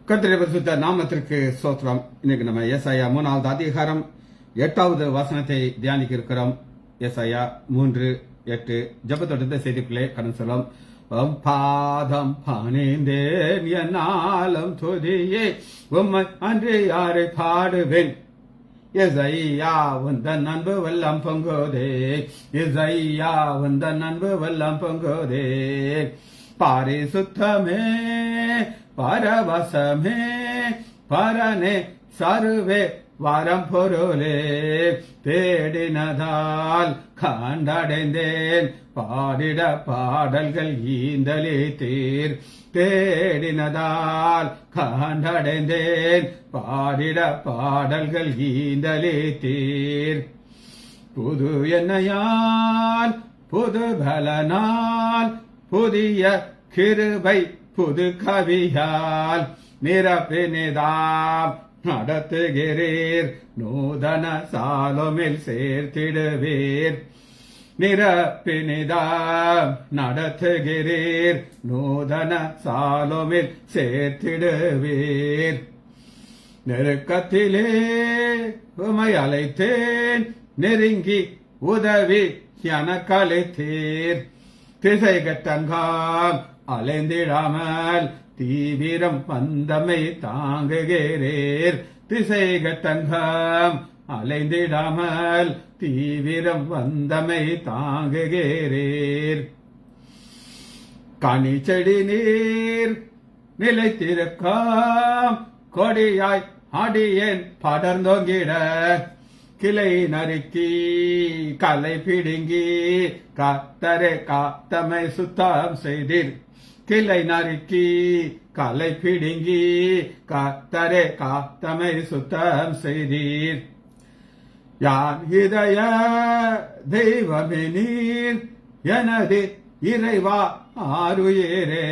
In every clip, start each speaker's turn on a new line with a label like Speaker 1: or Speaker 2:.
Speaker 1: கர்த்தருடைய பரிசுத்த நாமத்திற்கு ஸ்தோத்திரம். இன்னைக்கு நம்ம ஏசாயா 3வது அதிகாரம் 8வது வசனத்தை தியானிக்க இருக்கிறோம். ஏசாயா 3:8 ஜெபத்தோட செய்திக்குள்ளே கடன் சொல்லும். பாதம் பணிந்தேன் என்னாலும் துதியே உம்மை அன்று யாரை பாடுவேன். ஏசாயா உந்தன் அன்பு வெள்ளம் பொங்குதே, ஏசாயா உந்தன் அன்பு வெள்ளம் பொங்குதே. பாரிசுத்தமே பரவசமே பரனே சருவே வரம் பொருளே, தேடினதால் கண்டடைந்தேன் பாடிட பாடல்கள் ஈந்தலே தீர். தேடினதால் கண்டடைந்தேன் பாடிட பாடல்கள் ஈந்தலே தீர். புது எண்ணையால் புது பலனால் புதிய கிருபை புது கவியால் நிரப்பினிதாம் நடத்துகிறீர். நூதன சாலோமில் சேர்த்திடுவீர். நிரப்பினிதாம் நடத்துகிறீர். நூதன சாலோமில் சேர்த்திடுவீர். நெருக்கத்திலே உமை அழைத்தேன், நெருங்கி உதவி எனக்களித்தீர். திசை கட்டங்காம் அலைந்திடாமல் தீவிரம் வந்தமை தாங்குகிறீர். திசை கட்டங்காம் அலைந்திடாமல் தீவிரம் வந்தமை தாங்குகிறீர். கனி செடி நீர் நிலைத்திருக்காம் கொடியாய் அடியேன் படர்ந்தோங்கிட, கிளை நறுக்கி கலை பிடுங்கி கத்தரை காத்தமை சுத்தம் செய்தீர். கிளை நறுக்கி கலை பிடுங்கி கத்தரை காத்தமை சுத்தம் செய்தீர். யான் இதய தெய்வமே நீர், எனது இறைவா ஆருயிரே.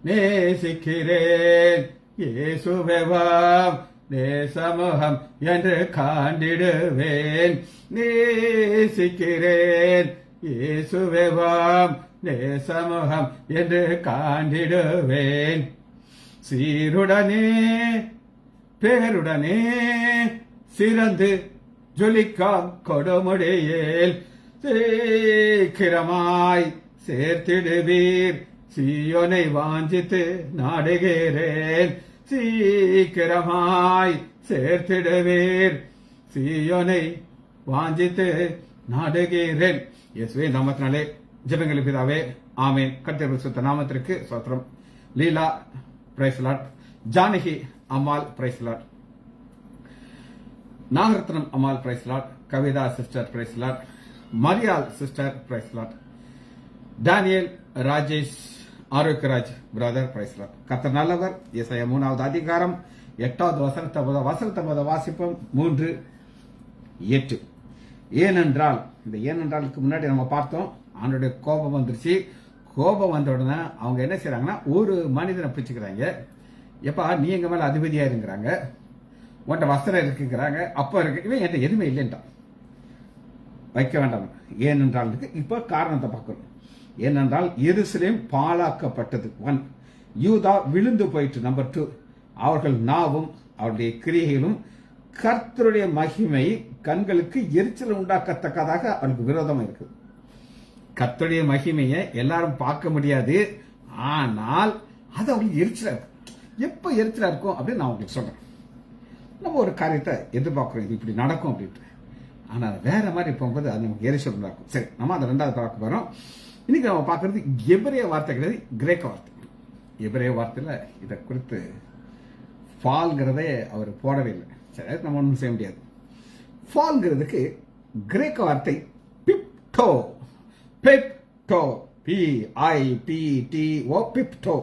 Speaker 1: நேசிக்கிறேன் இயேசுவேவாம் நேசமுகம் என்று காண்டிடுவேன். நேசிக்கிறேன் இயேசுவேவாம் நேசமுகம் என்று காண்டிடுவேன். சீருடனே பேருடனே சிறந்து ஜொலிக்காம் கொடுமுடியேல் சீக்கிரமாய் சேர்த்திடுவீர். சீயோனை வாஞ்சித்து நாடுகிறேன். சீக்கிரமாய் சேர்த்திடுவீர். சீயோனை வாஞ்சித்து நாடுகிறேன். இயேசுவே நாமத்தினாலே ஜெபங்கள் பிதாவே, ஆமேன். கர்த்தருடைய பரிசுத்த நாமத்திற்கு ஸ்தோத்திரம். Leela praise Lord, Janaki Ammal praise Lord, Nagarathnam Ammal praise Lord, Kavitha sister praise Lord, Mariyal sister praise Lord, Daniel Rajesh Arokiyaraj brother praise Lord. கர்த்தர் நல்லவர். ஏசாயா 3வது அதிகாரம் 8வது வசனத்தை வாசிப்போம். 3:8. ஏனென்றால், இந்த ஏனென்றாலுக்கு முன்னாடி நம்ம பார்த்தோம், அவனுடைய கோபம் வந்துருச்சு. கோபம் வந்த உடனே அவங்க என்ன செய்யறாங்கன்னா, ஒரு மனிதனை பிடிச்சுக்கிறாங்க. எப்பா நீ எங்க மேல அதிபதியா இருக்கிறாங்க, உன்ட்ட வஸ்திரம் இருக்குங்கிறாங்க. அப்ப இருக்கு இவன் என்கிட்ட எதுவுமே இல்லைன்ட்டான். வைக்க வேண்டாம். ஏனென்றால் இப்ப காரணத்தை பார்க்கணும். ஏனென்றால் எருசலேம் பாழாக்கப்பட்டது. 1, யூதா விழுந்து போயிட்டு. நம்பர் 2, அவர்கள் நாவும் அவருடைய கிரியைகளும் கர்த்தருடைய மகிமை கண்களுக்கு எரிச்சல் உண்டாக்கத்தக்கதாக அவருக்கு விரோதமா இருக்கு. கர்த்தருடைய மகிமையை எல்லாரும் பார்க்க முடியாது, ஆனால் அது அவங்களுக்கு எரிச்சலா இருக்கு. எப்ப எரிச்சலா இருக்கும் அப்படின்னு நான் உங்களுக்கு சொல்றேன். நம்ம ஒரு காரியத்தை எதிர்பார்க்கிறோம், இது இப்படி நடக்கும் அப்படின்ட்டு, ஆனா வேற மாதிரி போகும்போது அது நமக்கு எரிச்சல் உண்டாக்கும். சரி, நம்ம அதை 2வது பார்க்க போறோம். இன்னைக்கு நம்ம பார்க்கறது எபிரேய வார்த்தை கிடையாது, கிரேக்க வார்த்தை. எபிரேய வார்த்தையில இதை குறித்து ஃபால்ங்கிறதே அவர் போடவே இல்லை. சரி, நம்ம ஒன்றும் செய்ய முடியாது. ஃபால்ங்கிறதுக்கு கிரேக்க வார்த்தை பிப்டோ. பிப்டோ, PIPTO, பிப்டோ.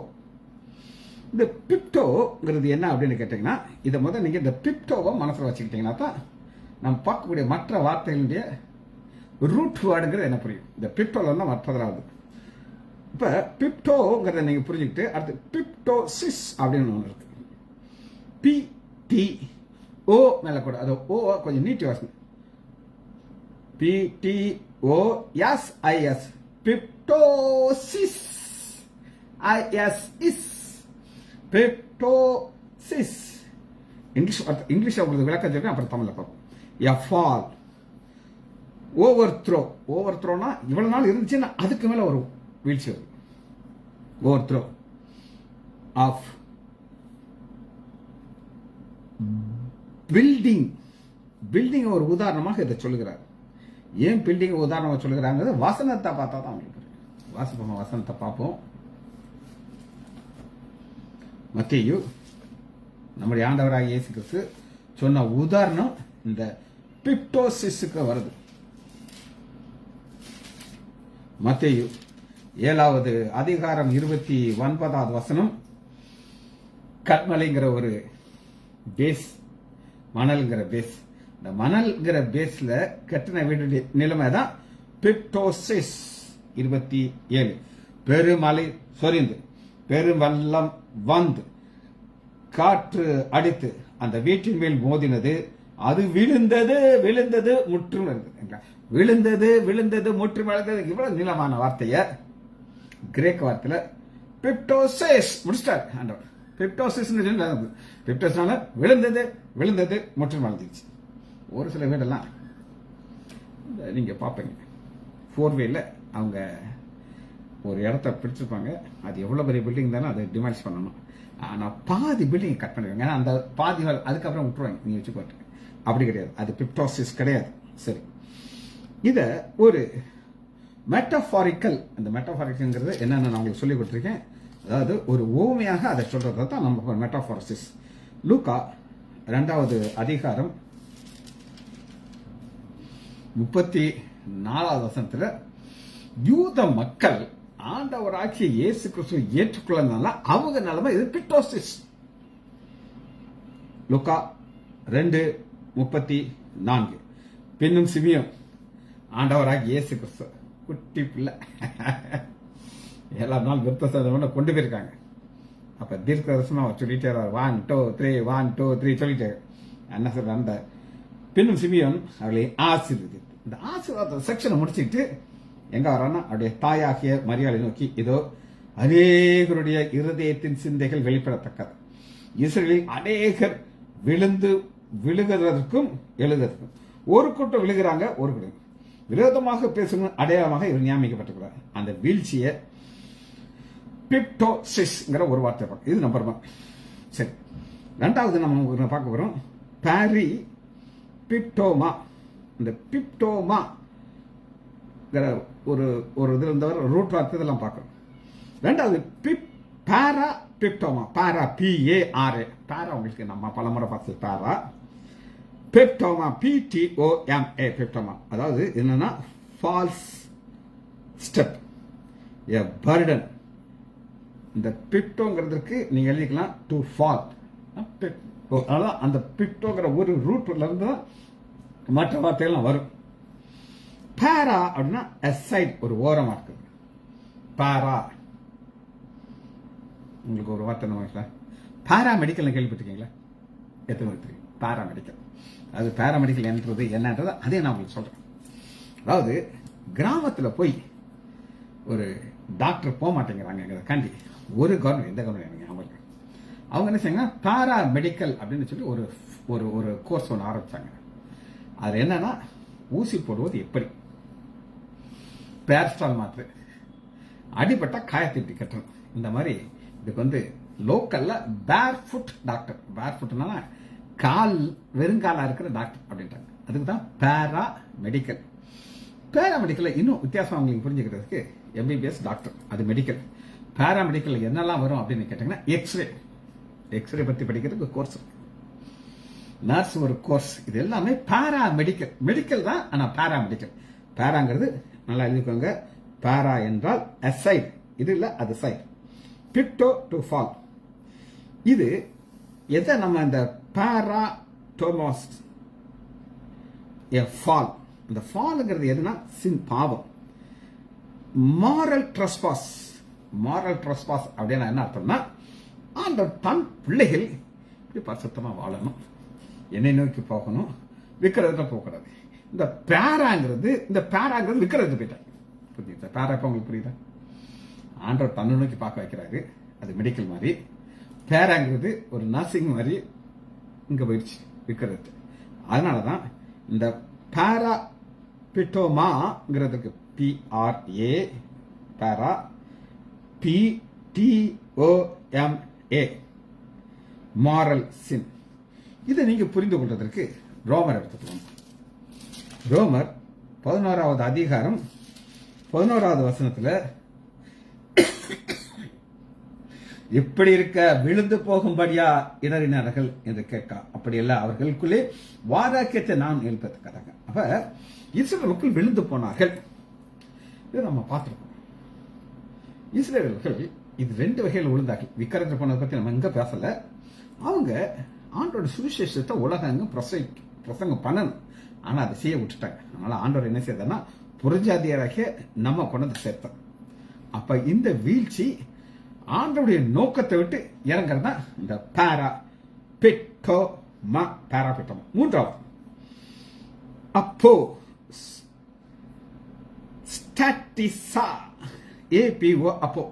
Speaker 1: இந்த பிப்டோங்கிறது என்ன அப்படின்னு கேட்டீங்கன்னா, இதை முதல்ல நீங்க இந்த பிப்டோவை மனசுல வச்சுக்கிட்டீங்கன்னா தான் நம்ம பார்க்கக்கூடிய மற்ற வார்த்தைகளுடைய ரூட் வேர்டுங்கிறது என்ன புரியும். இந்த பிப்டோல தான் மற்றதாவது. இப்ப பிப்டோங்கிறத நீங்க புரிஞ்சுக்கிட்டு அடுத்து பிப்டோசிஸ் அப்படின்னு ஒன்று இருக்கு. PTO மேல கூட அது ஓ கொஞ்சம் நீட்டி வாசனை. PTOSIS, பிப்டோசிஸ். IS is, பிப்டோசிஸ். இங்கிலீஷ் உங்களுக்கு விளக்கம் சொல்றேன், அப்புறம் தமிழ்ல பார்ப்போம். எ ஃபால், ஓவர் த்ரோனா இவ்வளவு நாள் இருந்துச்சுன்னா அதுக்கு மேல ஒரு வீழ்ச்சி வரும். ஓவர் த்ரோ ஆஃப் பில்டிங் ஒரு உதாரணமாக இதை சொல்லுகிறார். ஏன் பில்டிங் உதாரணமாக சொல்லுகிறாங்க? வசனத்தை பார்த்தா தான் உங்களுக்கு வசனத்தை பார்ப்போம். மத்தேயு நம்முடைய ஆண்டவராக இயேசு கிறிஸ்து சொன்ன உதாரணம் இந்த பிப்டோசிஸுக்கு வருது. மத்தேயு 7வது அதிகாரம் 29வது வசனம். கற்மலைங்கிற ஒரு பேஸ், மணல்ங்கிற பேஸ். இந்த மணல்ங்கிற பேஸ்ல கட்டின வீடு நிலைமை தான் பிப்டோசிஸ். 27 பெருமலை சொரிந்து பெருவெள்ளம் வந்து காற்று அடித்து அந்த வீட்டின் மேல் மோதினது, அது விழுந்தது முற்றும் விழுந்தது முற்றும். இவ்வளவு நீளமான வார்த்தைய கிரேக்க வார்த்தையில பிப்டோசிஸ் முடிச்சிட்டார் ஆண்டவர். பிப்டோசிஸ்னால விழுந்தது முற்றும் வளர்ந்துச்சு. ஒரு சில வீடெல்லாம் நீங்க பாப்பீங்க, 4வேல அவங்க ஒரு இடத்த பிடிச்சிருப்பாங்க. அது எவ்வளவு பெரிய பில்டிங் தானே அதை டிமாலிஷ் பண்ணணும். ஆனா பாதி பில்டிங் கட் பண்ணிருக்காங்க. ஏன்னா அந்த பாதி அதுக்கப்புறம் விட்டுருவாங்க, நீங்க வச்சுக்கோட்டு. அப்படி கிடையாது, அது பிப்டோசிஸ் கிடையாது. சரி, இத ஒரு மெட்டபாரிக்கல், அந்த மெட்டபாரிக்கல்ங்கிறது என்னன்னு நான் உங்களுக்கு சொல்லி கொடுத்துருக்கேன். அதாவது ஒரு ஓமையாக அதை சொல்றதை தான் நம்ம மெட்டாபாரிசிஸ். லூக்கா 2வது அதிகாரம் 34வது வசனத்துல யூத மக்கள் ஆண்டவராகிய இயேசு கிறிஸ்துவை ஏற்றுக்கொள்ளனால அவங்க நிலைமை இது பிப்டோசிஸ். லூக்கா 2:34. பின்னும் சிமியோன் ஆண்டவராகிய இயேசு கிறிஸ்து குட்டி பிள்ளை எல்லா நாள் விருத்த கொண்டு போயிருக்காங்க. அப்ப தீர்க்க தரிசனம் சொல்லிட்டே 1 2 3 1 2 3 சொல்லிட்டே என்ன சொல்ற, அந்த பின்னும் சிமியோன் அவளை ஆசீர்வதித்து, இந்த ஆசீர்வாத செக்ஷனை முடிச்சுட்டு எங்க வரான்னா அவருடைய தாயாகிய மரியாதை நோக்கி, இதோ அநேகருடைய இருதயத்தின் சிந்தைகள் வெளிப்படத்தக்கது, இஸ்ரவேலில் அநேகர் விழுகுவதற்கும் எழுதுவதற்கும். ஒரு கூட்டம் விழுகிறாங்க, ஒரு கூட்டம் விரோதமாக பேசும் அடையாளமாக இவர் நியமிக்கப்பட்டிருக்கிறார். அந்த வீழ்ச்சியை பிப்டோசிஸ்ங்கிற ஒரு வார்த்தை பார்க்க. இது நம்பர் 1. சரி, 2வது நம்ம பார்க்க போறோம் பாரி பிப்டோமா. இந்த பிப்டோமா ஒரு இதுல இருந்தவர் ரூட் வார்த்தை இதெல்லாம் பார்க்கணும். 2வது பாரா பிப்டோமா. பாரா PARA. பாரா உங்களுக்கு நம்ம பலமுறை பார்த்து பாரா. பெப்டோமா PTOMA. பெப்டோமா அதாவது என்னன்னா ஃபால்ஸ் ஸ்டெப், எ பர்டன். இந்த பிப்டோங்கிறதுக்கு நீங்க எழுதிக்கலாம் டு ஃபால். அதான் அந்த பிப்டோங்கிற ஒரு ரூட்ல இருந்து மற்ற வார்த்தைகள்லாம் வரும். பாரா அப்படின்னா அசைட், ஒரு ஓரமா இருக்குது. பாரா உங்களுக்கு ஒரு வார்த்தை நம்ம பாராமெடிக்கல் கேள்விப்பட்டிருக்கீங்களா? எத்தனை தெரியும் பாராமெடிக்கல்? அது பாராமெடிக்கல் என்னன்றது அதே நான் உங்களுக்கு சொல்றேன். அதாவது கிராமத்துல போய் ஒரு டாக்டர் போக மாட்டேங்கிறாங்க காண்டி ஒரு கவர்மெண்ட், எந்த கவர்மெண்ட் அவங்களுக்கு அவங்க என்ன செய்யுங்க, பாராமெடிக்கல் அப்படின்னு சொல்லி ஒரு ஒரு ஒரு கோர்ஸ் ஒன்று ஆரம்பிச்சாங்க. அது என்னன்னா ஊசி போடுவது எப்படி, பேரஸ்டால் மாத்திரை, அடிபட்ட காயத்தை கட்டணும். இந்த மாதிரி இதுக்கு லோக்கல்ல பேர் ஃபுட் டாக்டர். பேர் ஃபுட்னா கால் வெறுங்காலா இருக்கிற டாக்டர் அப்படின்றாங்க. அதுக்கு தான் பேரா மெடிக்கல். பேராமெடிக்கல் இன்னும் வித்தியாசம் உங்களுக்கு புரிஞ்சுக்கிறதுக்கு MBBS டாக்டர், அது மெடிக்கல். பேராமெடிக்கல் என்னெல்லாம் வரும் அப்படின்னு கேட்டீங்கன்னா எக்ஸ்ரே பத்தி படிக்கிறதுக்கு கோர்ஸ், நர்ஸ் ஒரு கோர்ஸ். இது எல்லாமே பாராமெடிக்கல். மெடிக்கல் தான், ஆனா பாராமெடிக்கல். பாராங்கிறது நல்லா எழுதிக்கோங்க. பாரா என்றால் அசைட், இது இல்ல அது சைட். பிப்டோ to fall. இது எதை நம்ம இந்த பாராடோமாஸ் ஃபால், இந்த ஃபால்ங்கிறது எதுனா பாவம். Moral trespass. மாரல் ட்ரெஸ்பாஸ் அப்படின்னா என்ன அர்த்தம்னா, அந்த தன் பிள்ளைகள் இப்படி பரிசுத்தமா வாழணும், என்னை நோக்கி போகணும், விற்கிறதுல போகக்கூடாது. இந்த பேராங்கிறது விற்கிறது போயிட்டாங்க. புரியுதா? பேரா இப்ப உங்களுக்கு புரியுதா? ஆண்டவர் தன்னை நோக்கி பார்க்க வைக்கிறாரு, அது மெடிக்கல் மாதிரி. பேராங்கிறது ஒரு நர்சிங் மாதிரி இங்க போயிடுச்சு விற்கிறது. அதனாலதான் இந்த பாராபிட்டோமாங்கிறதுக்கு PRA பாரா PTOMA மாரல் சின். இதை நீங்க புரிந்து கொள்வதற்கு ரோமர் எடுத்துக்கலாம். ரோமர் 11வது அதிகாரம் 11வது வசனத்துல இப்படி இருக்க விழுந்து போகும்படியா இடறினார்கள் என்று கேட்க, அப்படி அல்ல, அவர்களுக்குள்ளே வாதாக்கியத்தை நான் எழுப்பதற்காக. அப்ப இஸ்ரவேலுக்குள் விழுந்து போனார்கள். இதை நம்ம பார்த்திருக்கோம். இஸ்ரவேலர்கள் இது 2 வகையில் விழுந்தார்கள். விக்கிரத்தை போனதை பத்தி நம்ம எங்க பேசல. அவங்க ஆண்டோட சுவிசேஷத்தை உலகங்கும் பிரசங்கம் பண்ணணும். ஆனா அதை செய்ய விட்டுட்டாங்க. அதனால ஆண்டவர் என்ன செய்தார்னா புறஜாதியராகிய நம்ம கொண்டு சேர்த்தார். அப்ப இந்த வீழ்ச்சி ஆண்டோடைய நோக்கத்தை விட்டு இறங்குறதா இந்த பாராபிட்டோமா. மூன்றாவது அப்போ ஸ்டாட்டிசா APO அப்போ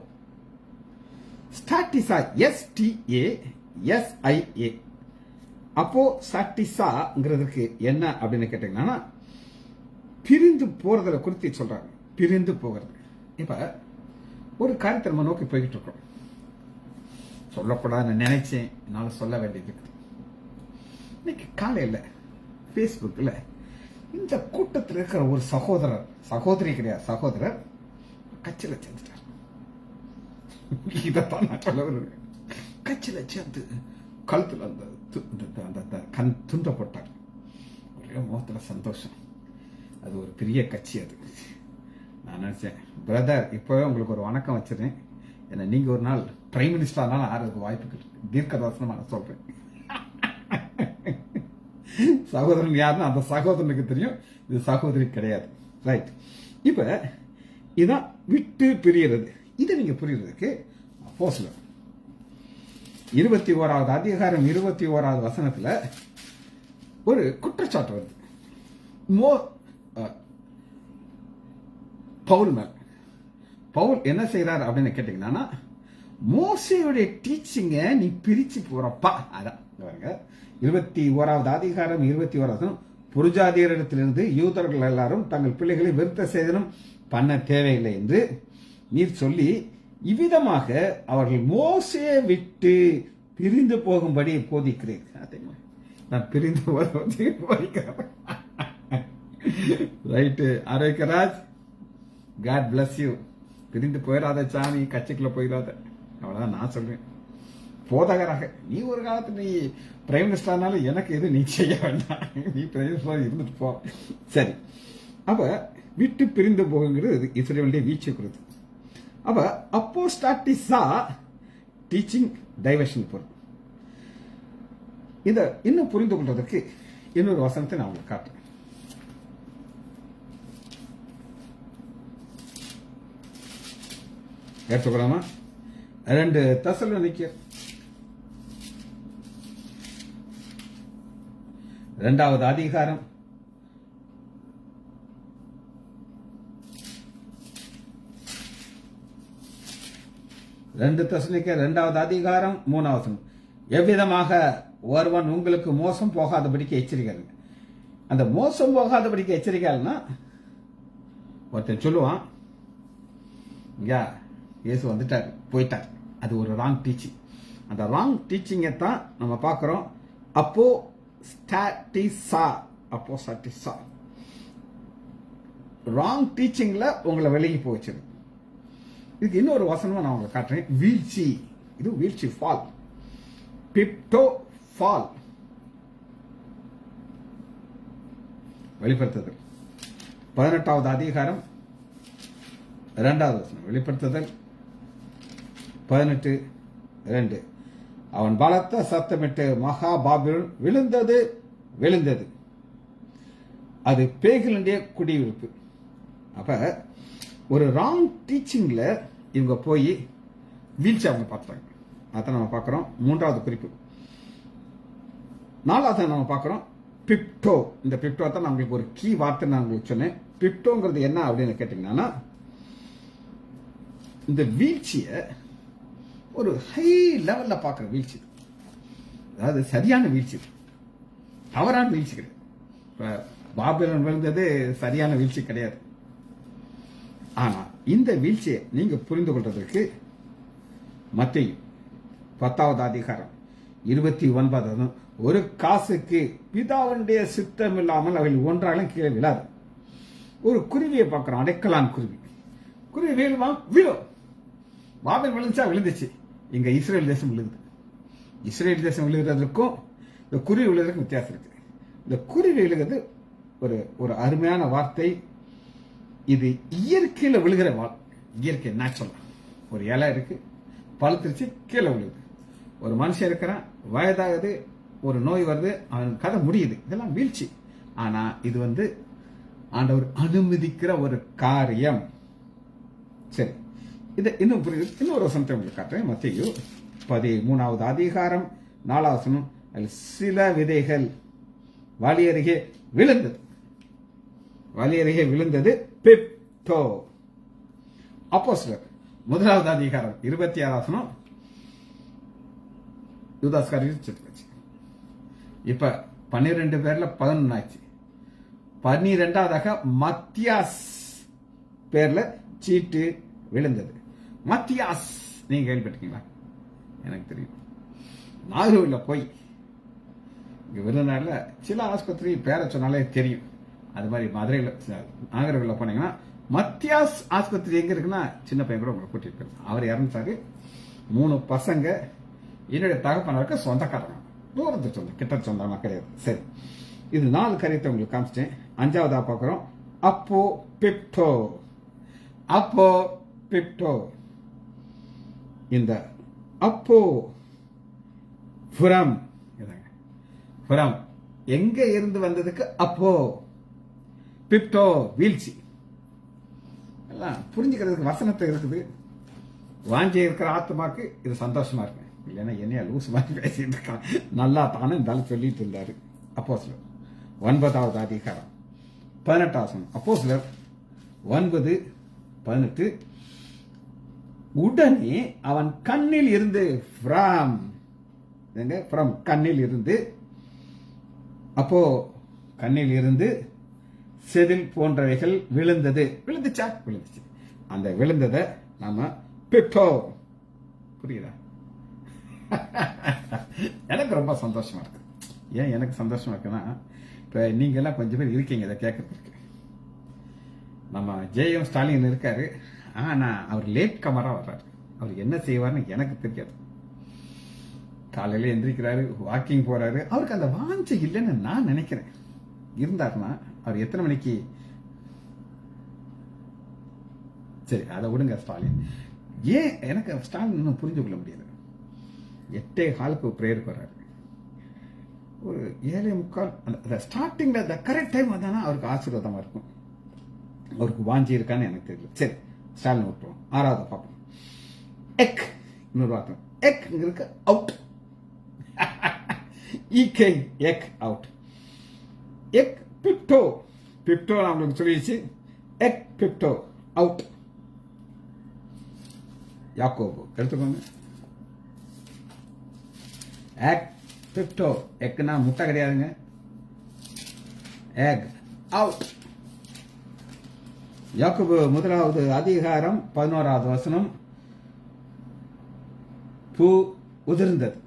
Speaker 1: ஸ்டாட்டிசா STASIA அப்போ ஸ்டாட்டிசாங்கிறதுக்கு என்ன அப்படின்னு கேட்டீங்கன்னா பிரிந்து போறதுல குறித்து சொல்றாங்க. பிரிந்து போகிறது. இப்ப ஒரு காரியத்தை நம்ம நோக்கி போய்கிட்டு இருக்கோம். சொல்லக்கூடாதுன்னு நினைச்சேன், என்னால சொல்ல வேண்டியது. இன்னைக்கு காலையில பேஸ்புக்ல இந்த கூட்டத்தில் இருக்கிற ஒரு சகோதரி கிடையாது, சகோதரர் கட்சியில சேர்ந்துட்டார். இதைத்தான் நான் சொல்ல வருவேன். கட்சியில சேர்ந்து கழுத்துல அந்த கண் துண்ட போட்டார். ஒரே முகத்துல சந்தோஷம். அது ஒரு பெரிய கட்சி. அது நான் நினைச்சேன், பிரதர் இப்பவே உங்களுக்கு ஒரு வணக்கம் வச்சிருக்கேன். ஏன்னா நீங்க ஒரு நாள் பிரைம் மினிஸ்டர்னால ஆறதுக்கு வாய்ப்புகள் தீர்க்கதர்சனமா நான் சொல்றேன். சகோதரன் யாருன்னா அந்த சகோதரனுக்கு தெரியும், இது சகோதரி கிடையாது. ரைட். இப்ப இதான் விட்டு பிரியறது. இதை நீங்க புரியறதுக்கு அப்போஸ்தலர் 21வது அதிகாரம் 21வது வசனத்துல ஒரு குற்றச்சாட்டு வருது பவுல் மேல். பவுல் என்ன செய்யறாரு அப்படின்னு கேட்டீங்கன்னா, மோசேயுடைய டீச்சிங்க நீ பிரிச்சு போறப்பா. அதான் 21வது அதிகாரம் 21வது புறஜாதியரிடத்திலிருந்து யூதர்கள் எல்லாரும் தங்கள் பிள்ளைகளை விருத்த சேதனம் பண்ண தேவையில்லை என்று நீர் சொல்லி இவ்விதமாக அவர்கள் மோசையை விட்டு பிரிந்து போகும்படி போதிக்கிறேன். நான் பிரிந்து போகிறேன். Right. Arokiyaraj, god bless you. பிரிந்து போயிடாத சாமி, கட்சிக்குள்ள போயிடாத. அவ்வளவுதான் நான் சொல்றேன். போதகராக நீ ஒரு காலத்துல நீ பிரைம் மினிஸ்டர்னாலும் எனக்கு எது நீ செய்ய வேண்டாம். நீ பிரைம் மினிஸ்டர் இருந்துட்டு போ. சரி. அப்ப விட்டு பிரிந்து போகுங்கிறது இஸ்ரவேலுடைய வீழ்ச்சி குறித்து. அப்ப அப்போஸ்டாட்டிசா டீச்சிங் டைவர்ஷன் பொருள். இதை இன்னும் புரிந்து கொள்வதற்கு இன்னொரு வசனத்தை நான் உங்களுக்கு காட்டுறேன். ஏற்றுக்கொள்ளாமா? 2 தெசலோனிக்கேயர் 2வது அதிகாரம் 2 தெசலோனிக்கேயர் 2வது அதிகாரம் 3வது வசனம். எவ்விதமாக ஒருவன் உங்களுக்கு மோசம் போகாதபடிக்கு எச்சரிக்கை. அந்த மோசம் போகாதபடிக்கு எச்சரிக்கைன்னா ஒருத்தன் சொல்லுவான், இயேசு வந்துட்டார் போயிட்டார். அது ஒரு ராங் டீச்சிங். அந்த ராங் டீச்சிங்கை தான் நம்ம பார்க்கிறோம். அப்போ ஸ்டாட்டிசா ராங் டீச்சிங்ல உங்களை விலகி போச்சுது. இதுக்கு இன்னொரு வசனமா நான் உங்களுக்கு காட்டுறேன். வீழ்ச்சி. இது வீழ்ச்சி, ஃபால். பிப்டோ ஃபால். வெளிப்படுத்துதல் 18வது அதிகாரம் 2வது வசனம். வெளிப்படுத்துதல் 18:2. அவன் பலத்த சத்தமிட்டு மகா பாபிலோன் விழுந்தது. அது பேய்களுடைய குடியிருப்பு. அப்ப ஒரு ராங் டீச்சிங்ல இவங்க போய் வீழ்ச்சி அவங்க பார்த்துட்டாங்க. அதான் நம்ம பார்க்கிறோம். 3வது குறிப்பு. 4வது நம்ம பார்க்கிறோம் பிப்டோ. இந்த பிப்டோ தான் நான் உங்களுக்கு ஒரு கீ வார்த்தை நான் உங்களுக்கு சொன்னேன். பிப்டோங்கிறது என்ன அப்படின்னு கேட்டீங்கன்னா, இந்த வீழ்ச்சிய ஒரு ஹை லெவல்ல பார்க்குற வீழ்ச்சி. அதாவது சரியான வீழ்ச்சி, தவறான வீழ்ச்சி கிடையாது. பாபிலோன் விழுந்தது சரியான வீழ்ச்சி கிடையாது. ஆனா இந்த வீழ்ச்சியை நீங்க புரிந்து கொள்றதுக்கு மத்தேயு 10வது அதிகாரம் 29 ஒரு காசுக்கு பிதாவுடைய சித்தம் இல்லாமல் அவைகள் ஒன்றாலும் கீழே விழாது. ஒரு குருவியை பார்க்கிறோம், அடைக்கலான் குருவி. குருவி வீழுமா? விழும். பாபிலோன் விழுந்துச்சா? விழுந்துச்சு. இங்க இஸ்ரேல் தேசம் விழுகுது. இஸ்ரேல் தேசம் விழுகிறதுக்கும் இந்த குருவி விழுகிறதுக்கும் வித்தியாசம் இருக்கு. இந்த குருவி விழுகிறது ஒரு அருமையான வார்த்தை. இது இயற்கையில விழுகிற இயற்கை, நேச்சுரல். ஒரு இலை இருக்கு, பழுத்துருச்சு, கீழே விழுகுது. ஒரு மனுஷன் இருக்கிறான், வயதாகுது, ஒரு நோய் வருது, அவன் கதை முடியுது. இதெல்லாம் வீழ்ச்சி. ஆனா இது ஆண்டவர் அனுமதிக்கிற ஒரு காரியம். சரி, இது இன்னும் புரியுது. இன்னொரு வசனத்தை உங்களுக்கு காட்டுறேன். மத்தேயு 13வது அதிகாரம் 4வது வசனம். சில விதைகள் வழி அருகே விழுந்தது. வழி அருகே விழுந்தது பிப்டோ. அப்போஸ்தலர் 1வது அதிகாரம் 26வது வசனம். யூதாஸ் காரியத்தில் செத்து போச்சு. இப்ப 12 பேர்ல 11 ஆச்சு. 12வதாக மத்தியாஸ் பேர்ல சீட்டு விழுந்தது. மத்தியாஸ் நீங்க கேள்விப்பட்டிருக்கீங்களா? எனக்கு தெரியும். நாகர்கோவில்ல போய் இங்க விருதுநகர்ல சில ஆஸ்பத்திரி பேரை சொன்னாலே தெரியும். அது மாதிரி மதுரையில் நாகர்கோவில்ல போனீங்கன்னா மத்தியாஸ் ஆஸ்பத்திரி எங்க இருக்குன்னா சின்ன பையன் கூட உங்களை கூட்டிட்டு போயிருக்கோம். அவர் இறந்துட்டாரு. 3 பசங்க. என்னுடைய தகப்பனருக்கு சொந்தக்காரங்க, தூரத்து சொந்தம், கிட்ட சொந்தமா கிடையாது. சரி, இது 4 காரியத்தை உங்களுக்கு காமிச்சிட்டேன். 5வதா பார்க்கிறோம். அப்போ பிப்டோ. அப்போ பிப்டோ. இந்த அப்போ புறம் புறம் எங்க இருந்து வந்ததுக்கு அப்போ பிப்டோ வீழ்ச்சி. எல்லாம் புரிஞ்சுக்கிறதுக்கு வசனத்தை இருக்குது. வாஞ்சி இருக்கிற ஆத்மாக்கு இது சந்தோஷமா இருக்கு. இல்லைன்னா என்னையா லூஸ் மாதிரி பேசிட்டு இருக்கான், நல்லா தானே இருந்தாலும் சொல்லிட்டு இருந்தாரு. அப்போஸ்தலர் 9வது அதிகாரம் 18வது வசனம். அப்போஸ்தலர் 9:18. உடனே அவன் கண்ணில் இருந்து கண்ணில் இருந்து அப்போ கண்ணில் இருந்து செதில் போன்றவைகள் விழுந்தது. விழுந்துச்சா? விழுந்துச்சு. அந்த விழுந்ததை நாம பிப்டோ. புரியுதா? எனக்கு ரொம்ப சந்தோஷமா இருக்கு. ஏன் எனக்கு சந்தோஷமா இருக்குன்னா, இப்ப நீங்க எல்லாம் கொஞ்சம் பேர் இருக்கீங்க இதை கேட்கறதுக்கு. நம்ம ஜேஎம் ஸ்டாலின் இருக்காரு. ஆனா அவர் லேட் கமரா வர்றாரு. அவர் என்ன செய்வார்னு எனக்கு தெரியாது. காலையில எந்திரிக்கிறாரு, வாக்கிங் போறாரு. அவருக்கு அந்த வாஞ்சை இல்லைன்னு நான் நினைக்கிறேன். இருந்தாருன்னா அவர் எத்தனை மணிக்கு? சரி, அதை விடுங்க. ஸ்டாலின் ஏன் எனக்கு ஸ்டாலின் இன்னும் புரிஞ்சு கொள்ள முடியாது. 8:15 பிரேயருக்கு வர்றாரு. ஒரு 7:45 அந்த ஸ்டார்டிங்ல அந்த கரெக்ட் டைம் வந்தானா அவருக்கு ஆசீர்வாதமா இருக்கும். அவருக்கு வாஞ்சி இருக்கான்னு எனக்கு தெரியல. சரி, ஸ்டாலின் விட்டுருவோம். 6வது பார்ப்போம். எக். இன்னொரு வார்த்தை எக் இருக்கு. அவுட். எக் அவுட். எக் பிப்டோ. பிப்டோ நம்மளுக்கு சொல்லிடுச்சு. எக் பிப்டோ அவுட். யாக்கோபு எடுத்துக்கோங்க. எக் பிப்டோ. எக்னா முட்டை கிடையாதுங்க. எக் அவுட். யாக்கோபு 1வது அதிகாரம் 11வது வசனம். பூ உதிர்ந்தது.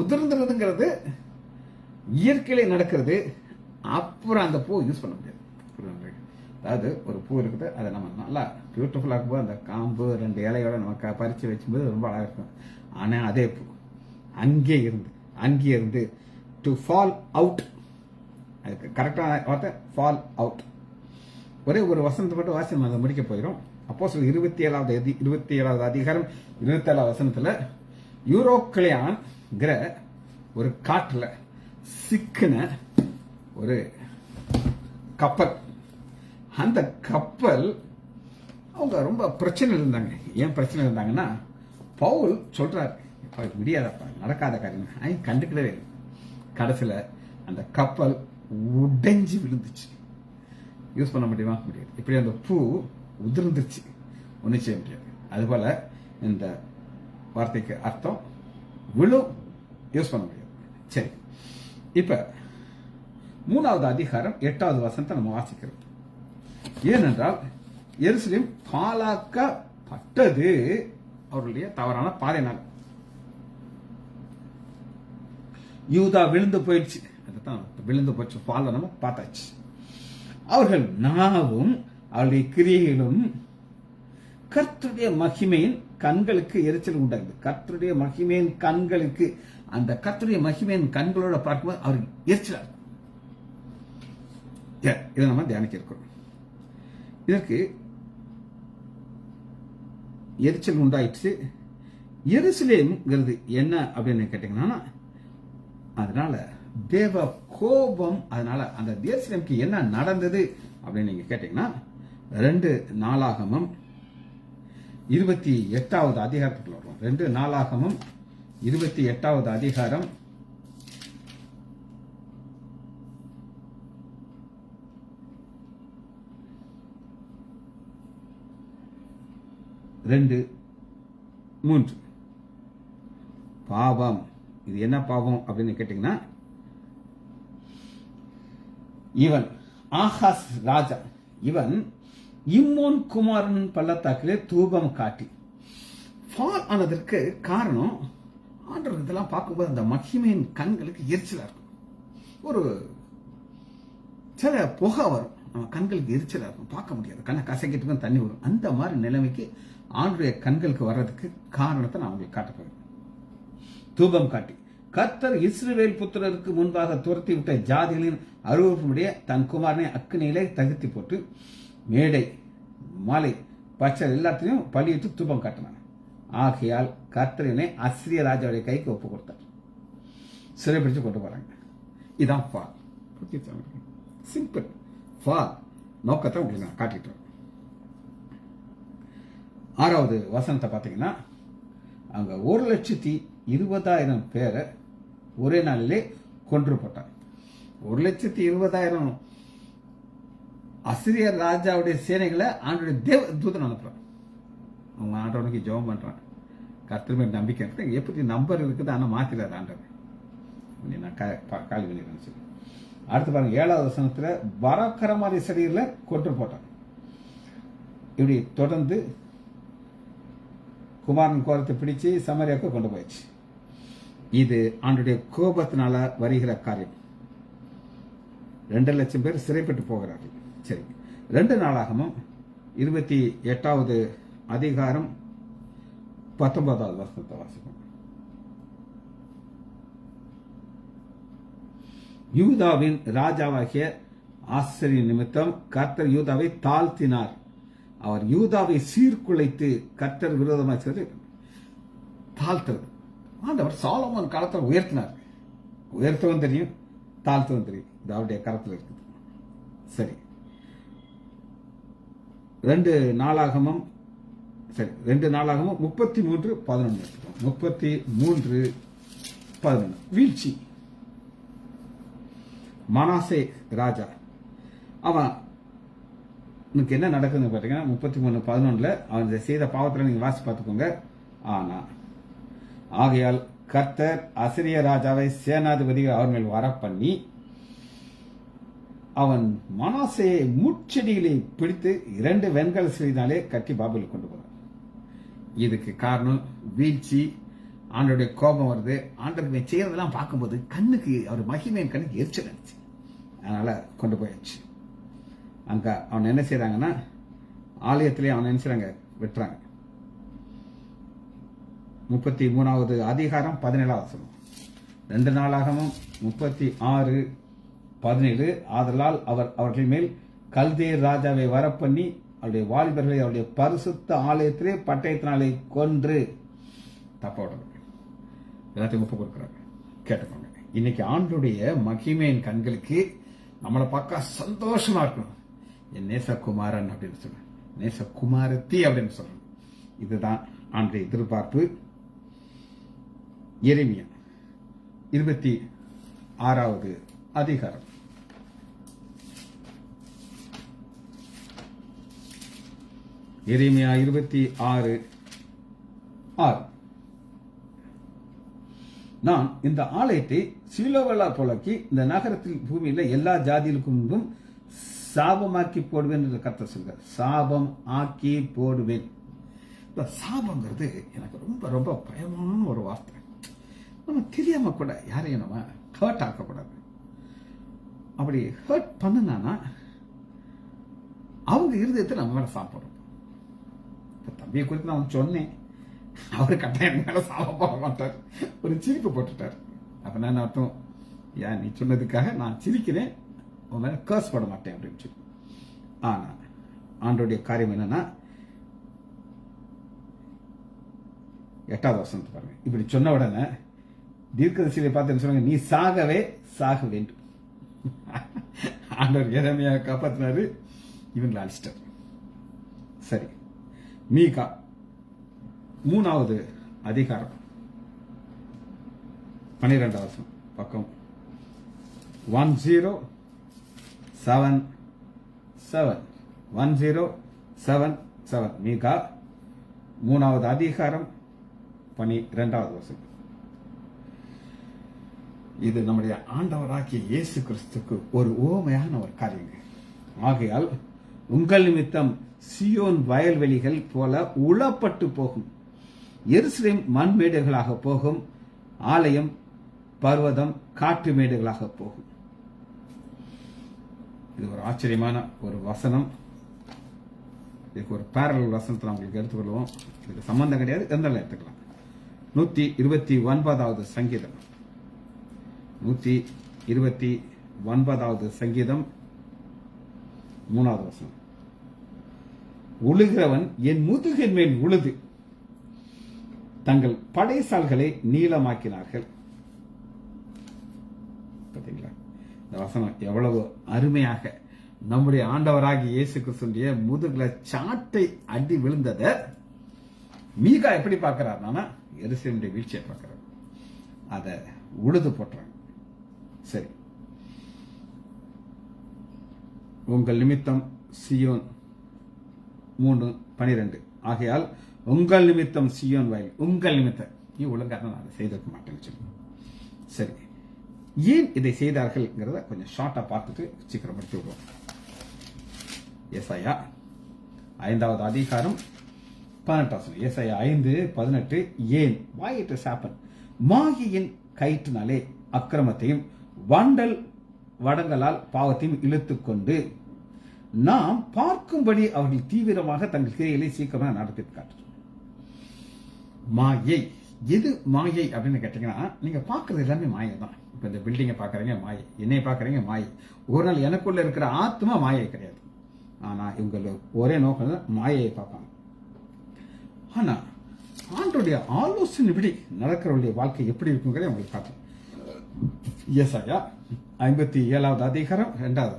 Speaker 1: உதிர்ந்ததுங்கிறது இயற்கையிலே நடக்கிறது. அப்புறம் அந்த பூ யூஸ் பண்ண முடியாது. அதாவது ஒரு பூ இருக்குது, அதை நம்ம நல்லா பியூட்டிஃபுல்லா இருக்கும்போது அந்த காம்பு 2 இலையோட நம்ம பறிச்சு வச்சும்போது ரொம்ப அழகா இருக்கும். ஆனா அதே பூ அங்கே இருந்து டு ஃபால் அவுட். அதுக்கு கரெக்டான வார்த்தை ஃபால் அவுட். ஒரே ஒரு வசனத்தை மட்டும் வாசி நம்ம அதை முடிக்க போயிடும். அப்போஸ்தலர் 27வது அதிகாரம் 27வது வசனத்துல யூரோக்ளியான்ங்கிற ஒரு காட்டுல சிக்கின ஒரு கப்பல். அந்த கப்பல் அவங்க ரொம்ப பிரச்சனை இருந்தாங்க. ஏன் பிரச்சனை இருந்தாங்கன்னா, பவுல் சொல்றாரு, முடியாதப்பா, நடக்காத காரியம், கண்டுக்கிடவே இல்லை. கடைசியில அந்த கப்பல் உடைஞ்சு விழுந்துச்சு. யூஸ் பண்ண முடியுமா? முடியாது. இப்படி அந்த பூ உதிர்ந்துச்சு, ஒன்றும் செய்ய முடியாது. அதுபோல இந்த வார்த்தைக்கு அர்த்தம் விழும், யூஸ் பண்ண முடியாது. சரி, இப்ப 3வது அதிகாரம் 8வது வசனத்தை நம்ம வாசிக்கிறோம். ஏனென்றால் எருசலேம் பாழாக்கப்பட்டது அவர்களுடைய தவறான பாதையினால். யூதா விழுந்து போயிடுச்சு, அதுதான் விழுந்து போச்சு, ஃபால நம்ம பார்த்தாச்சு. அவர்கள் நாவும் அவருடைய கிரியைகளும் கர்த்தருடைய மகிமையின் கண்களுக்கு எரிச்சல் உண்டாகுது. கர்த்தருடைய மகிமையின் கண்களுக்கு, அந்த கர்த்தருடைய மகிமையின் கண்களோட பார்க்கும்போது அவருக்கு எரிச்சலா இருக்கும். இதை நம்ம தியானிக்க இருக்கிறோம். இதற்கு எரிச்சல் உண்டாயிடுச்சு. எருசலேம்ங்கிறது என்ன அப்படின்னு கேட்டீங்கன்னா, அதனால தேவ கோபம். அதனால அந்த எருசலேமுக்கு என்ன நடந்தது அப்படின்னு நீங்க கேட்டீங்கன்னா, 2 நாளாகமம் 28வது அதிகாரத்துக்குள்ள வரும். 2 நாளாகமம் 28வது அதிகாரம் 2:3. பாவம். இது என்ன பாவம் அப்படின்னு கேட்டீங்கன்னா, இவன் ஆகாஸ் ராஜா, இவன் இம்மோன் குமாரன் பள்ளத்தாக்கிலே தூபம் காட்டி ஃபால் ஆனதற்கு காரணம் ஆண்டவர் இதெல்லாம் பார்க்கும்போது அந்த மகிமையின் கண்களுக்கு எரிச்சலா இருக்கும். ஒரு சில புகை வரும், நம்ம கண்களுக்கு எரிச்சலா இருக்கும், பார்க்க முடியாது, கண்ணை கசக்கிட்டு தண்ணி வரும். அந்த மாதிரி நிலைமைக்கு ஆண்டுடைய கண்களுக்கு வர்றதுக்கு காரணத்தை நான் உங்களுக்கு காட்ட போகிறேன். தூபம் காட்டி கர்த்தர் இஸ்ரவேல் புத்திரருக்கு முன்பாக துரத்தி விட்ட ஜாதிகளின் அருவருப்புடைய தன் குமாரனை அக்கினியிலே தகுத்தி போட்டு மேடை மலை பச்சை எல்லாத்தையும் பலியிட்டு தூபம் காட்டினான். ஆகையால் கர்த்தரினை அஸ்ரிய ராஜாவுடைய கைக்கு ஒப்பு கொடுத்தார். சிறைப்பிடிச்சு கொண்டு போறாங்க. இதான் ஃபால். சிம்பிள். ஃபால் நோக்கத்தை உங்களுக்கு நான் காட்டிட்டு 6வது வசனத்தை பார்த்தீங்கன்னா, அங்க 1,20,000 பேரை ஒரே நாளிலே கொன்று போட்டார். 1,20,000 அசிரியர் ராஜாவுடைய சேனைகளை ஆண்டோடைய தேவ தூதன் அனுப்புறான். அவங்க ஆண்டவனுக்கு ஜெபம் பண்றான், கர்த்தர் மேல் நம்பிக்கை இருக்கு. எப்படி நம்பர் இருக்குது, ஆனா மாத்திராரு ஆண்டவர். நான் காலி பண்ணிடுறேன். அடுத்து பாருங்க, 7வது வசனத்துல பராக்கரமான சரீரில் கொன்று போட்டான். இப்படி தொடர்ந்து குமாரன் கோரத்தை பிடிச்சு சமரியாவுக்கு கொண்டு போயிடுச்சு. இது ஆண்டுடைய கோபத்தினால வருகிற காரியம். 2 லட்சம் பேர் சிறைப்பட்டு போகிறார்கள். சரி, 2 நாளாகமும் 28வது அதிகாரம் 19வது வசனத்தை வாசிப்போம். யூதாவின் ராஜாவாகிய ஆசரி நிமித்தம் கர்த்தர் யூதாவை தாழ்த்தினார். அவர் யூதாவை சீர்குலைத்து கர்த்தர் விரோதமாக செய்து தாழ்த்துறது. ஆண்டவர் சாலமோன் காலத்தில் உயர்த்தினார். உயர்த்தவும் தெரியும், தாழ்த்தவும் தெரியும். இது அவருடைய கரத்தில் இருக்குது. சரி, 2 நாளாகமும் 33:11. 33:11 வீழ்ச்சி. மனாசே ராஜா, அவன் என்ன நடக்குதுன்னு பார்த்தீங்கன்னா, 33:11 அவன் செய்த பாவத்தில் நீங்க வாசி பார்த்துக்கோங்க. ஆனா ஆகையால் கர்த்தர் அசிரிய ராஜாவை சேனாதிபதிகள் அவர் மேல் வர பண்ணி அவன் மனாசேயை முட்செடிகளை பிடித்து 2 வெண்கல சிலையினாலே கட்டி பாபிலுக்கு கொண்டு போறான். இதுக்கு காரணம் வீழ்ச்சி. ஆண்டோடைய கோபம் வருது. ஆண்டவர் செய்யறதெல்லாம் பார்க்கும்போது கண்ணுக்கு அவர் மகிமையின் கண்ணுக்கு எரிச்சல் அடிச்சு, அதனால கொண்டு போயாச்சு. அங்க அவன் என்ன செய்யறாங்கன்னா, ஆலயத்திலே அவன் என்ன செய்யறாங்க, வெட்டுறாங்க. 33வது அதிகாரம் 17வது வசனம். 2 நாளாகமும் 36:17. ஆதலால் அவர்கள் மேல் கல்தேர் ராஜாவை வரப்பண்ணி அவருடைய வாலிபர்களை அவருடைய பரிசுத்த ஆலயத்திலே பட்டயத்தினாலே கொன்று தப்போடுறாங்க. எல்லாத்தையும் ஒப்பு கொடுக்குறாங்க. கேட்டுக்கோங்க. இன்னைக்கு ஆண்டுடைய மகிமையின் கண்களுக்கு நம்மளை பார்க்க சந்தோஷமா இருக்கணும். என் நேசகுமாரன் அப்படின்னு சொல்ல, நேசகுமாரத்தி அப்படின்னு சொல்லணும். இதுதான் ஆண்டுடைய எதிர்பார்ப்பு. எரேமியா 26வது அதிகாரம். எரேமியா 26:6. நான் இந்த ஆலயத்தை சீலோவலா போலக்கி இந்த நகரத்தில் பூமியில எல்லா ஜாதிகளுக்கும் முன்பும் சாபமாக்கி போடுவேன் என்று கர்த்தர் சொல்றார். சாபம் ஆக்கி போடுவேன். இந்த சாபங்கிறது எனக்கு ரொம்ப ரொம்ப பயமான ஒரு வார்த்தை. நம்ம தெரியாம கூட யாரையும் நம்ம ஹர்ட் ஆக்கக்கூடாது. அப்படி ஹர்ட் பண்ணுனா அவங்க இருதயத்தை நம்ம மேல சாப்பிடுறோம். தம்பியை குறித்து நான் சொன்னேன், அவரு கட்டாயம் மேல சாப்பிட மாட்டார், ஒரு சிரிப்பு போட்டுட்டார். அப்ப நான் அர்த்தம், ஏன் நீ சொன்னதுக்காக நான் சிரிக்கிறேன், உன் மேல கர்ஸ் போட மாட்டேன் அப்படின்னு சொல்லி. ஆனா ஆண்டோடைய காரியம் என்னன்னா 8வது வசனத்தை பாருங்க. இப்படி சொன்ன உடனே தீர்க்கதரிசியை பார்த்து சொல்லுங்க, நீ சாகவே சாக வேண்டும். ஆண்டவர் எரேமியா காப்பாத்தினாரு, இவங்களை அழிச்சிட்டார். சரி, மீகா 3வது அதிகாரம் 12வது வசனம் பக்கம் 1077 மீகா 3வது அதிகாரம் 12வது வசனம். இது நம்முடைய ஆண்டவராகிய இயேசு கிறிஸ்துக்கு ஒரு உவமையான ஒரு காரியங்க. ஆகையால் உங்கள் நிமித்தம் சியோன் வயல்வெளிகள் போல உளப்பட்டு போகும், எருசலேம் மண்மேடுகளாக போகும், ஆலயம் பர்வதம் காட்டு மேடுகளாக போகும். இது ஒரு ஆச்சரியமான ஒரு வசனம். இதுக்கு ஒரு பேரலல் வசனத்தை உங்களுக்கு எடுத்துக்கொள்வோம். இதுக்கு சம்பந்தம் கிடையாது, இருந்தாலும் எடுத்துக்கலாம். 129வது சங்கீதம் 129வது சங்கீதம் 3வது வசனம். உழுகிறவன் என் முதுகின் மேல் உழுது தங்கள் படைசால்களை நீளமாக்கினார்கள். பார்த்தீங்களா இந்த வசனம் எவ்வளவு அருமையாக நம்முடைய ஆண்டவராகிய இயேசு கிறிஸ்துடைய முதுகுல சாட்டை அடி விழுந்தத மீகா எப்படி பார்க்கிறார்னா எருசலேமுடைய வீழ்ச்சியை பார்க்கிறார். அதை உழுது போட்டுறாங்க. சரி, உங்கள் நிமித்தம் சியோன் 3:12 ஆகையால் உங்கள் நிமித்தம் சியோன் வயல், உங்கள் நிமித்தம் நீ ஒழுங்காக நான் அதை செய்திருக்க மாட்டேன்னு சொல்லி. சரி, ஏன் இதை செய்தார்கள் கொஞ்சம் ஷார்ட்டா பார்த்துட்டு சீக்கிரம் படித்து விடுவோம். ஏசாயா 5வது அதிகாரம் 18. ஏசாயா 5:18. ஏன் why it has happened? மாகியின் கயிற்றினாலே அக்கிரமத்தையும் வண்டல் வடங்களால் பாவத்தையும் இழுத்துக்கொண்டு நாம் பார்க்கும்படி அவர்கள் தீவிரமாக தங்கள் கிரியைகளை சீக்கிரமாக நடத்தி காட்டுறோம். மாயை, எது மாயை அப்படின்னு கேட்டீங்கன்னா, நீங்க பாக்குறது எல்லாமே மாயை தான். இப்ப இந்த பில்டிங்கை பாக்குறீங்க மாயை, என்னை பாக்குறீங்க மாயை. ஒரு நாள் எனக்குள்ள இருக்கிற ஆத்மா மாயை கிடையாது. ஆனா இவங்க ஒரே நோக்கம் மாயையை பார்ப்பாங்க. ஆனா ஆண்டோடைய ஆலோசனைப்படி நடக்கிறவருடைய வாழ்க்கை எப்படி இருக்குங்கிறத உங்களுக்கு காட்டும். ஏசாயா 57வது அதிகாரம் 2வது.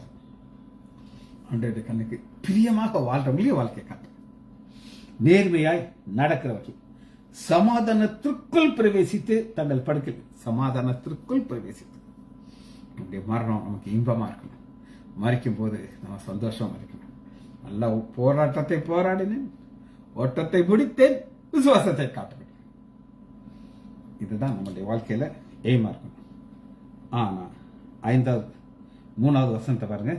Speaker 1: ஆண்டோடைய கண்ணுக்கு பிரியமாக வாழ்றவங்களுடைய வாழ்க்கை காட்டும். நேர்மையாய் நடக்கிறவர்கள் சமாதானத்திற்குள் பிரவேசித்து தங்கள் படுக்கை, சமாதானத்திற்குள் பிரவேசித்து நம்முடைய மரணம் நமக்கு இன்பமா இருக்கணும். மறிக்கும் போது நம்ம சந்தோஷமா இருக்கணும். நல்ல போராட்டத்தை போராடினேன், ஓட்டத்தை முடித்தேன், விசுவாசத்தை காட்டுவேன். இதுதான் நம்முடைய வாழ்க்கையில எய்மா இருக்கணும். ஆனா 3வது வசனத்தை பாருங்க,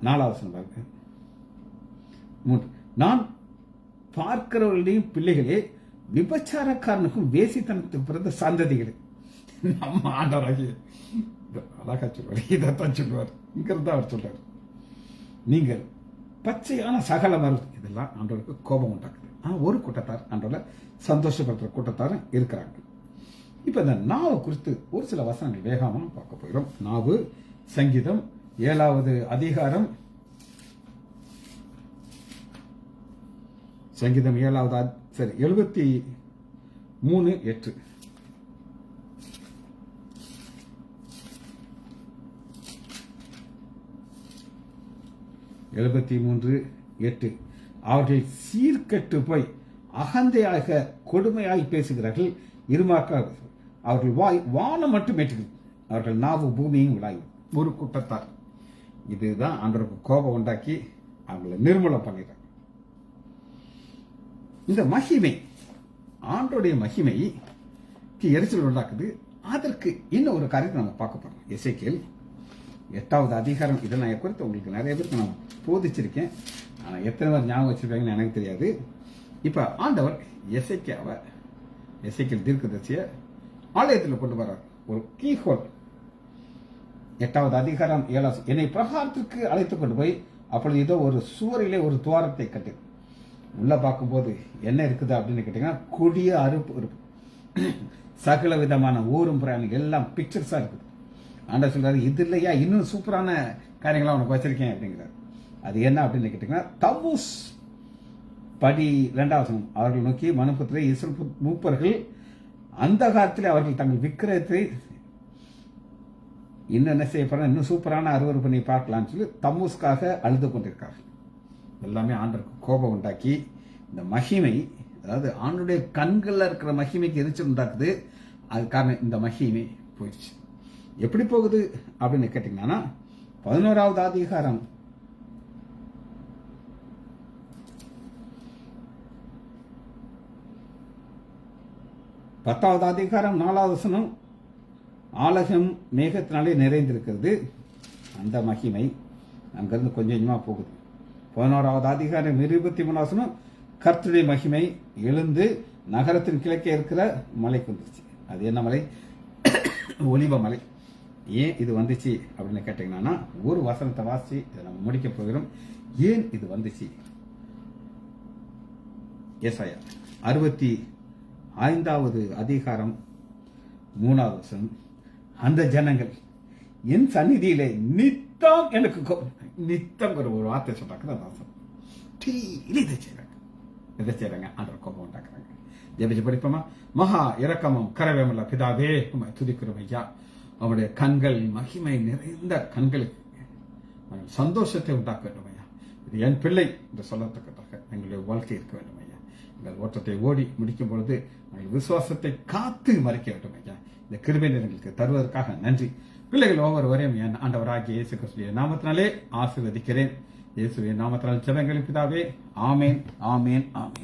Speaker 1: 4வது வசனம் பாருங்க. 3 நான் பார்க்கிறவர்களையும் பிள்ளைகளே விபச்சாரக்காரனுக்கும் வேசித்தனத்துக்கு பிறந்த சந்ததிகளே. நம்ம ஆண்டவராகிய அழகா சொல்வார், இதைத்தான் சொல்லுவார். இங்கிருந்து அவர் சொல்றாரு, நீங்கள் பச்சையான சகல மருந்து, இதெல்லாம் ஆண்டவருக்கு கோபம் உண்டாக்குது. ஒரு கூட்டத்தார் ஆண்டவரை சந்தோஷப்படுற கூட்டத்தாரும் இருக்கிறாங்க. இப்ப இந்த நாவை குறித்து ஒரு சில வசனங்கள் வேகமா பார்க்க போகிறோம். நாவு சங்கீதம் 7வது அதிகாரம், சங்கீதம் 7வது 73:8. அவர்கள் சீர்கெட்டு போய் அகந்தையாக கொடுமையாய் பேசுகிறார்கள், இருமாக்காக அவர்கள் வாய் வானம் மட்டும் ஏற்றுகிறது, அவர்கள் நாவு பூமியும் விடாய். ஒரு கூட்டத்தார் இதுதான் ஆண்டவருக்கு கோபம் உண்டாக்கி அவங்களை நிர்மூலம் பண்ணிடுறாங்க. இந்த மகிமை, ஆண்டோடைய மகிமை எரிச்சல் உண்டாக்குது. அதற்கு இன்னும் ஒரு காரியத்தை நம்ம பார்க்க போறோம். எசேக்கியேல் 8வது அதிகாரம். இதை நான் குறித்து உங்களுக்கு நிறைய பேருக்கு நான் போதிச்சிருக்கேன். ஆனால் எத்தனை பேர் ஞாபகம் வச்சிருக்காங்கன்னு எனக்கு தெரியாது. இப்ப ஆண்டவர் எசேக்கியேல் தீர்க்கதரிசியை ஆலயத்தில் கொண்டு வர்றார். ஒரு கீஹோல் 8வது அதிகாரம் 7 என்னை பிரகாரத்திற்கு அழைத்துக் கொண்டு போய் அப்பொழுது ஏதோ ஒரு சுவரிலே ஒரு துவாரத்தை கட்டு. உள்ள பார்க்கும்போது என்ன இருக்குது அப்படின்னு கேட்டீங்கன்னா, கொடிய அறுப்பு சகல விதமான ஊரும் பிரயாணம் எல்லாம் பிக்சர்ஸா இருக்குது. ஆண்டவர் சொல்றாரு, இது இல்லையா இன்னும் சூப்பரான காரியங்களா உனக்கு வச்சிருக்கேன் அப்படிங்கிறார். அது என்ன அப்படின்னு கேட்டீங்கன்னா, தம்மூஸ் படி 2வது அவர்கள் நோக்கி மனுபுத்திரே இஸ்ரவேல் மூப்பர்கள் அந்த காலத்தில் அவர்கள் தங்கள் விக்கிரகத்தை இன்னும் என்ன செய்ய போறாங்க, இன்னும் சூப்பரான அருவருப்பு பண்ணி பார்க்கலாம்னு சொல்லி தம்மூஸ்க்காக அழுது கொண்டிருக்கார்கள். எல்லாமே ஆண்டவருக்கு கோபம் உண்டாக்கி இந்த மகிமை, அதாவது ஆண்டுடைய கண்கள்ல இருக்கிற மகிமைக்கு எரிச்சல் உண்டாக்குது. அது காரணம் இந்த மகிமை போயிடுச்சு. எப்படி போகுது அப்படின்னு கேட்டீங்கன்னா, 11வது அதிகாரம் 10வது அதிகாரம் 4வது வசனம், ஆலகம் மேகத்தினாலே நிறைந்திருக்கிறது. அந்த மகிமை அங்கிருந்து கொஞ்சம் கொஞ்சமா போகுது. 11வது அதிகாரம் 23வது வசனம், கர்த்தருடைய மகிமை எழுந்து நகரத்தின் கிழக்கே இருக்கிற மலைக்கு வந்துருச்சு. அது என்ன மலை? ஒலிவ மலை. ஏன் இது வந்துச்சு அப்படின்னு கேட்டீங்கன்னா, ஒரு வசனத்தை வாசிச்சு இதை நம்ம முடிக்க போகிறோம். ஏன் இது வந்துச்சு? ஏசாயா 65வது அதிகாரம் 3வது வசனம், அந்த ஜனங்கள் என் சந்நிதியிலே நித்தம் எனக்கு நித்தம் ஒரு வார்த்தை சொல்றாங்க. இதை செய்யறாங்க, ஆண்டவர் கோபம் உண்டாக்குறாங்க. ஜெபிச்சு படிப்போமா? மகா இரக்கமும் கரவேமுள்ள பிதாவே, உம்மை துதிக்கிறோம் ஐயா. அவருடைய கண்கள் மகிமை நிறைந்த கண்களுக்கு சந்தோஷத்தை உண்டாக்க வேண்டும் ஐயா. இது என் பிள்ளை என்று சொல்லத்தக்கதாக எங்களுடைய வாழ்க்கை இருக்க வேண்டும் ஐயா. எங்கள் ஓட்டத்தை ஓடி முடிக்கும் பொழுது எங்கள் விசுவாசத்தை காத்து மறைக்க வேண்டும் ஐயா. இந்த கிருபை எங்களுக்கு தருவதற்காக நன்றி. பிள்ளைகள் ஒவ்வொருவரையும் என் ஆண்டவராகிய இயேசு கிறிஸ்துவின் நாமத்தினாலே ஆசீர்வதிக்கிறேன். இயேசுவின் நாமத்தினால் ஜெபங்களின் பிதாவே, ஆமேன், ஆமேன், ஆமேன்.